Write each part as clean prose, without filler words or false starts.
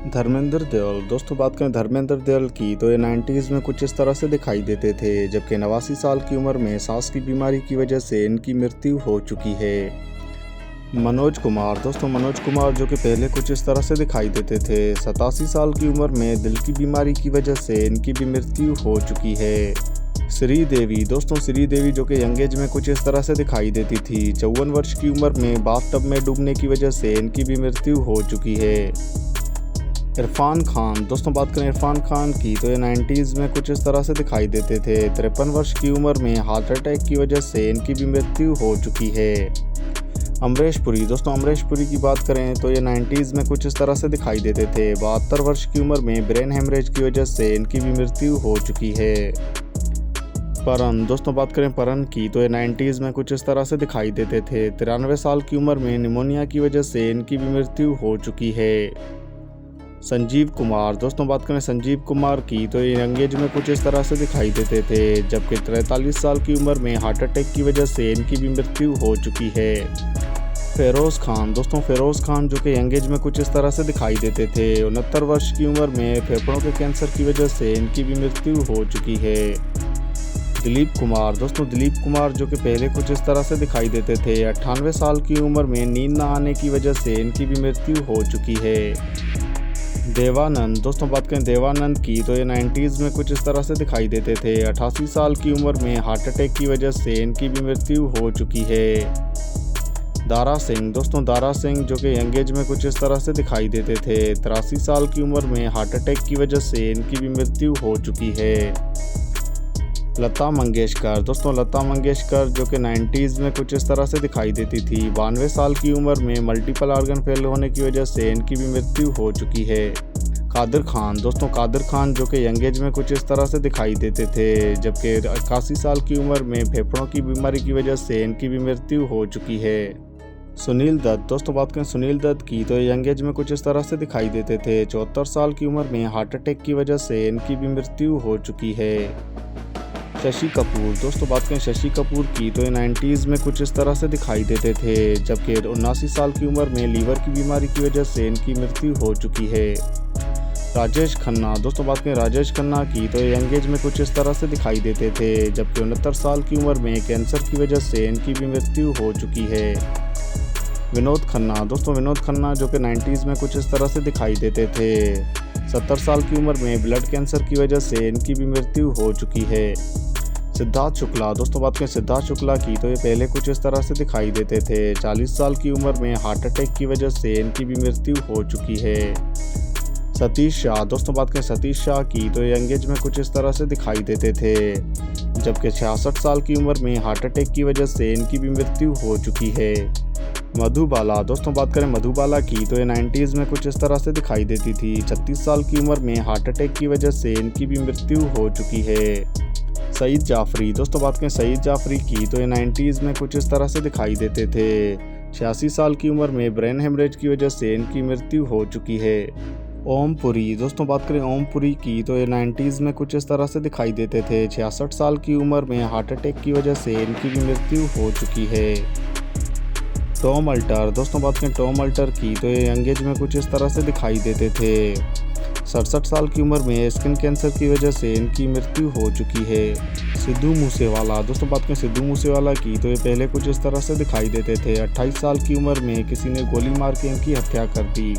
धर्मेंद्र देओल। दोस्तों बात करें धर्मेंद्र देओल की तो ये 90s में कुछ इस तरह से दिखाई देते थे, जबकि 89 साल की उम्र में सांस की बीमारी की वजह से इनकी मृत्यु हो चुकी है। मनोज कुमार। दोस्तों मनोज कुमार जो कि पहले कुछ इस तरह से दिखाई देते थे, 87 साल की उम्र में दिल की बीमारी की वजह से इनकी भी मृत्यु हो चुकी है। श्रीदेवी। दोस्तों श्रीदेवी जो कि यंग एज में कुछ इस तरह से दिखाई देती थी, 54 वर्ष की उम्र में बाथटब में डूबने की वजह से इनकी भी मृत्यु हो चुकी है। इरफान खान। दोस्तों बात करें इरफान खान की तो ये 90s में कुछ इस तरह से दिखाई देते थे, 53 वर्ष की उम्र में हार्ट अटैक की वजह से इनकी भी मृत्यु हो चुकी है। अमरीश पुरी। दोस्तों अमरीश पुरी की बात करें तो ये 90s में कुछ इस तरह से दिखाई देते थे, 72 वर्ष की उम्र में ब्रेन हेमरेज की वजह से इनकी भी मृत्यु हो चुकी है। परन। दोस्तों बात करें परन की तो ये 90s में कुछ इस तरह से दिखाई देते थे, 93 साल की उम्र में निमोनिया की वजह से इनकी भी मृत्यु हो चुकी है। संजीव कुमार। दोस्तों बात करें संजीव कुमार की तो ये यंग एज में कुछ इस तरह से दिखाई देते थे, जबकि 43 साल की उम्र में हार्ट अटैक की वजह से इनकी भी मृत्यु हो चुकी है। फेरोज़ खान। दोस्तों फेरोज़ खान जो कि यंग एज में कुछ इस तरह से दिखाई देते थे, 69 वर्ष की उम्र में फेफड़ों के कैंसर की वजह से इनकी भी मृत्यु हो चुकी है। दिलीप कुमार। दोस्तों दिलीप कुमार जो कि पहले कुछ इस तरह से दिखाई देते थे, 98 साल की उम्र में नींद न आने की वजह से इनकी भी मृत्यु हो चुकी है। देवानंद। दोस्तों बात करें देवानंद की तो ये 90s में कुछ इस तरह से दिखाई देते थे, 88 साल की उम्र में हार्ट अटैक की वजह से इनकी भी मृत्यु हो चुकी है। दारा सिंह। दोस्तों दारा सिंह जो कि यंग एज में कुछ इस तरह से दिखाई देते थे, 83 साल की उम्र में हार्ट अटैक की वजह से इनकी भी मृत्यु हो चुकी है। लता मंगेशकर। दोस्तों लता मंगेशकर जो कि 90s में कुछ इस तरह से दिखाई देती थी, 92 साल की उम्र में मल्टीपल ऑर्गन फेल होने की वजह से इनकी भी मृत्यु हो चुकी है। कादिर खान। दोस्तों कादिर खान जो कि यंग एज में कुछ इस तरह से दिखाई देते थे, जबकि 81 साल की उम्र में फेफड़ों की बीमारी की वजह से इनकी भी मृत्यु हो चुकी है। सुनील दत्त। दोस्तों बात करें सुनील दत्त की तो यंग एज में कुछ इस तरह से दिखाई देते थे, 74 साल की उम्र में हार्ट अटैक की वजह से इनकी भी मृत्यु हो चुकी है। शशि कपूर। दोस्तों बात करें शशि कपूर की तो ये 90s में कुछ इस तरह से दिखाई देते थे, जबकि 79 साल की उम्र में लीवर की बीमारी की वजह से इनकी मृत्यु हो चुकी है। राजेश खन्ना। दोस्तों बात करें राजेश खन्ना की तो ये यंग एज में कुछ इस तरह से दिखाई देते थे, जबकि 69 साल की उम्र में कैंसर की वजह से इनकी भी मृत्यु हो चुकी है। विनोद खन्ना। दोस्तों विनोद खन्ना जो कि 90s में कुछ इस तरह से दिखाई देते थे, 70 साल की उम्र में ब्लड कैंसर की वजह से इनकी भी मृत्यु हो चुकी है। सिद्धार्थ शुक्ला। दोस्तों बात करें सिद्धार्थ शुक्ला की तो ये पहले कुछ इस तरह से दिखाई देते थे, 40 साल की उम्र में हार्ट अटैक की वजह से इनकी भी मृत्यु हो चुकी है। सतीश शाह। दोस्तों बात करें सतीश शाह की तो ये यंग एज में कुछ इस तरह से दिखाई देते थे, जबकि 66 साल की उम्र में हार्ट अटैक की वजह से इनकी भी मृत्यु हो चुकी है। मधुबाला। दोस्तों बात करें मधुबाला की तो ये 90s में कुछ इस तरह से दिखाई देती थी, 36 साल की उम्र में हार्ट अटैक की वजह से इनकी भी मृत्यु हो चुकी है। सईद जाफरी। दोस्तों बात करें सईद जाफरी की तो ये 90s में कुछ इस तरह से दिखाई देते थे, 86 साल की उम्र में ब्रेन हेमरेज की वजह से इनकी मृत्यु हो चुकी है। ओम पुरी। दोस्तों बात करें ओम पुरी की तो ये 90s में कुछ इस तरह से दिखाई देते थे, 66 साल की उम्र में हार्ट अटैक की वजह से इनकी भी मृत्यु हो चुकी है। Tom alter. दोस्तों बात करें टॉम अल्टर की तो ये यंग एज में कुछ इस तरह से दिखाई देते थे, 67 साल की उम्र में स्किन कैंसर की वजह से इनकी मृत्यु हो चुकी है। सिद्धू मूसेवाला। दोस्तों बात करें सिद्धू मूसेवाला की तो ये पहले कुछ इस तरह से दिखाई देते थे, 28 साल की उम्र में किसी ने गोली मार के इनकी हत्या कर दी।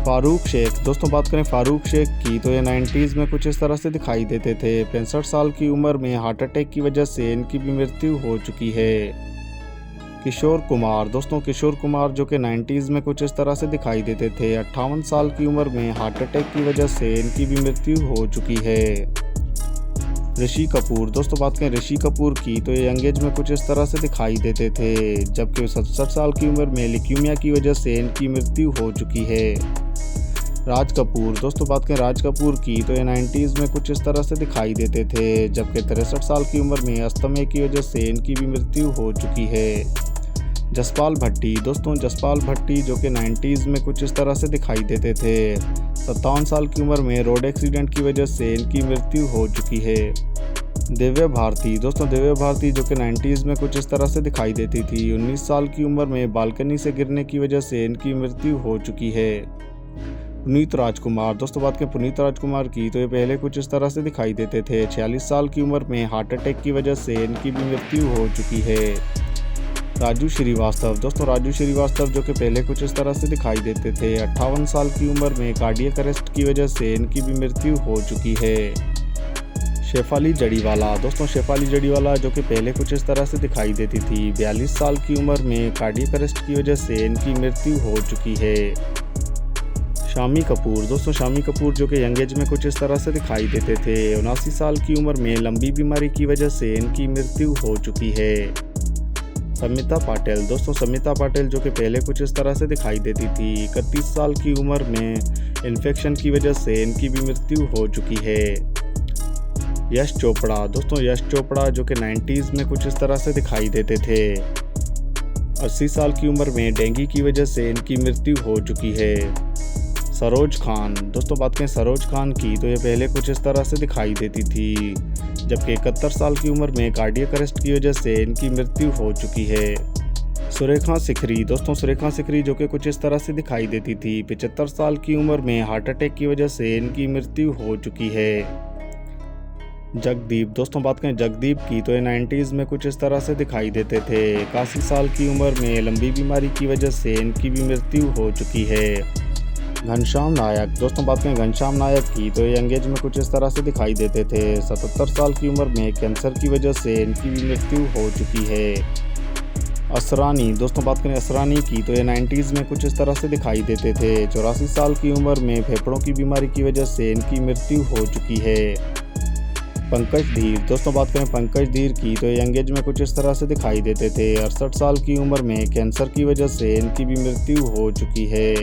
फारूक शेख। दोस्तों बात करें फारूक शेख की तो ये 90s में कुछ इस तरह से दिखाई देते थे, 65 साल की उम्र में हार्ट अटैक की वजह से इनकी भी मृत्यु हो चुकी है। किशोर कुमार। दोस्तों किशोर कुमार जो कि 90s में कुछ इस तरह से दिखाई देते थे, 58 साल की उम्र में हार्ट अटैक की वजह से इनकी भी मृत्यु हो चुकी है। ऋषि कपूर। दोस्तों बात करें ऋषि कपूर की तो ये यंग एज में कुछ इस तरह से दिखाई देते थे, जबकि 67 साल की उम्र में ल्यूकेमिया की वजह से इनकी मृत्यु हो चुकी है। राज कपूर। दोस्तों बात करें राज कपूर की तो ये 90s में कुछ इस तरह से दिखाई देते थे, जबकि 63 साल की उम्र में अस्थमा की वजह से इनकी भी मृत्यु हो चुकी है। जसपाल भट्टी। दोस्तों जसपाल भट्टी जो कि 90s में कुछ इस तरह से दिखाई देते थे, 57 साल की उम्र में रोड एक्सीडेंट की वजह से इनकी मृत्यु हो चुकी है। दिव्या भारती। दोस्तों दिव्या भारती जो कि 90s में कुछ इस तरह से दिखाई देती थी, 19 साल की उम्र में बालकनी से गिरने की वजह से इनकी मृत्यु हो चुकी है। पुनीत राजकुमार, दोस्तों बात करें पुनीत राजकुमार की तो ये पहले कुछ इस तरह से दिखाई देते थे। 46 साल की उम्र में हार्ट अटैक की वजह से इनकी भी मृत्यु हो चुकी है। राजू श्रीवास्तव, दोस्तों राजू श्रीवास्तव जो कि पहले कुछ इस तरह से दिखाई देते थे। 58 साल की उम्र में कार्डियक अरेस्ट की वजह से इनकी भी मृत्यु हो चुकी है। शेफाली जड़ीवाला, दोस्तों शेफाली जड़ीवाला जो कि पहले कुछ इस तरह से दिखाई देती थी। 42 साल की उम्र में कार्डियक अरेस्ट की वजह से इनकी मृत्यु हो चुकी है। शामी कपूर, दोस्तों शामी कपूर जो कि यंग एज में कुछ इस तरह से दिखाई देते थे। 79 साल की उम्र में लंबी बीमारी की वजह से इनकी मृत्यु हो चुकी है। समिता पाटिल, दोस्तों समिता पाटिल जो कि पहले कुछ इस तरह से दिखाई देती थी। 31 साल की उम्र में इन्फेक्शन की वजह से इनकी भी मृत्यु हो चुकी है। यश चोपड़ा, दोस्तों यश चोपड़ा जो कि 90s में कुछ इस तरह से दिखाई देते थे। 80 साल की उम्र में डेंगू की वजह से इनकी मृत्यु हो चुकी है। सरोज खान, दोस्तों बात करें सरोज खान की तो ये पहले कुछ इस तरह से दिखाई देती थी, जबकि 71 साल की उम्र में कार्डियक अरेस्ट की वजह से इनकी मृत्यु हो चुकी है। सुरेखा सिकरी, दोस्तों सुरेखा सिकरी जो कि कुछ इस तरह से दिखाई देती थी। 75 साल की उम्र में हार्ट अटैक की वजह से इनकी मृत्यु हो चुकी है। जगदीप, दोस्तों बात करें जगदीप की तो ये 90s में कुछ इस तरह से दिखाई देते थे। 81 साल की उम्र में लंबी बीमारी की वजह से इनकी भी मृत्यु हो चुकी है। घनश्याम नायक, दोस्तों बात करें घनश्याम नायक की तो ये यंग एज में कुछ इस तरह से दिखाई देते थे। 77 साल की उम्र में कैंसर की वजह से इनकी भी मृत्यु हो चुकी है। असरानी, दोस्तों बात करें असरानी की तो ये 90s में कुछ इस तरह से दिखाई देते थे। 84 साल की उम्र में फेफड़ों की बीमारी की वजह से इनकी मृत्यु हो चुकी है। पंकज धीर, दोस्तों बात करें पंकज धीर की तो यंग एज में कुछ इस तरह से दिखाई देते थे। 68 साल की उम्र में कैंसर की वजह से इनकी भी मृत्यु हो चुकी है।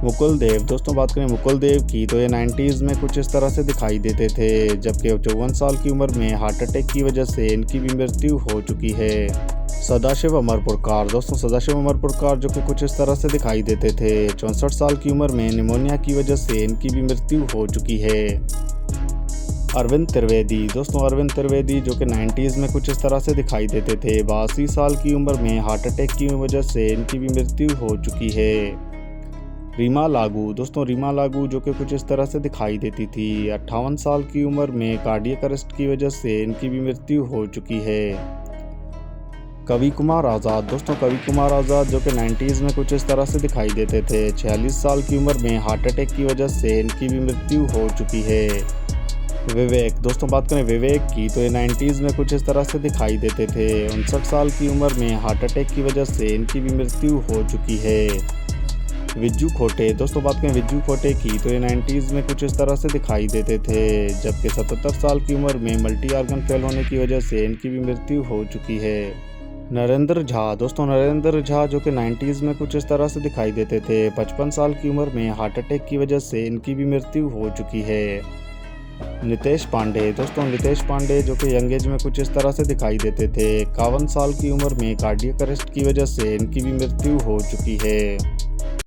मुकुल देव, दोस्तों बात करें मुकुल देव की तो ये 90s में कुछ इस तरह से दिखाई देते थे, जबकि 54 साल की उम्र में हार्ट अटैक की वजह से इनकी भी मृत्यु हो चुकी है। सदाशिव अमरपुरकार, दोस्तों सदाशिव अमरपुरकार जो कि कुछ इस तरह से दिखाई देते थे। 64 साल की उम्र में निमोनिया की वजह से इनकी भी मृत्यु हो चुकी है। अरविंद त्रिवेदी, दोस्तों अरविंद त्रिवेदी जो कि 90s में कुछ इस तरह से दिखाई देते थे। 82 साल की उम्र में हार्ट अटैक की वजह से इनकी भी मृत्यु हो चुकी है। रीमा लागू, दोस्तों रीमा लागू जो कि कुछ इस तरह से दिखाई देती थी। 58 साल की उम्र में कार्डियक अरेस्ट की वजह से इनकी भी मृत्यु हो चुकी है। कवि कुमार आज़ाद, दोस्तों कवि कुमार आज़ाद जो कि 90s में कुछ इस तरह से दिखाई देते थे। 46 साल की उम्र में हार्ट अटैक की वजह से इनकी भी मृत्यु हो चुकी है। विवेक, दोस्तों बात करें विवेक की तो ये 90s में कुछ इस तरह से दिखाई देते थे। 59 साल की उम्र में हार्ट अटैक की वजह से इनकी भी मृत्यु हो चुकी है। विज्जू खोटे, दोस्तों बात करें विज्जू खोटे की तो ये 90s में कुछ इस तरह से दिखाई देते थे, जबकि 77 साल की उम्र में मल्टी ऑर्गन फेल होने की वजह से इनकी भी मृत्यु हो चुकी है। नरेंद्र झा, दोस्तों नरेंद्र झा जो कि 90s में कुछ इस तरह से दिखाई देते थे। 55 साल की उम्र में हार्ट अटैक की वजह से इनकी भी मृत्यु हो चुकी है। नितेश पांडे, दोस्तों नितेश पांडे जो कि यंग एज में कुछ इस तरह से दिखाई देते थे। 51 साल की उम्र में कार्डियक अरेस्ट की वजह से इनकी भी मृत्यु हो चुकी है।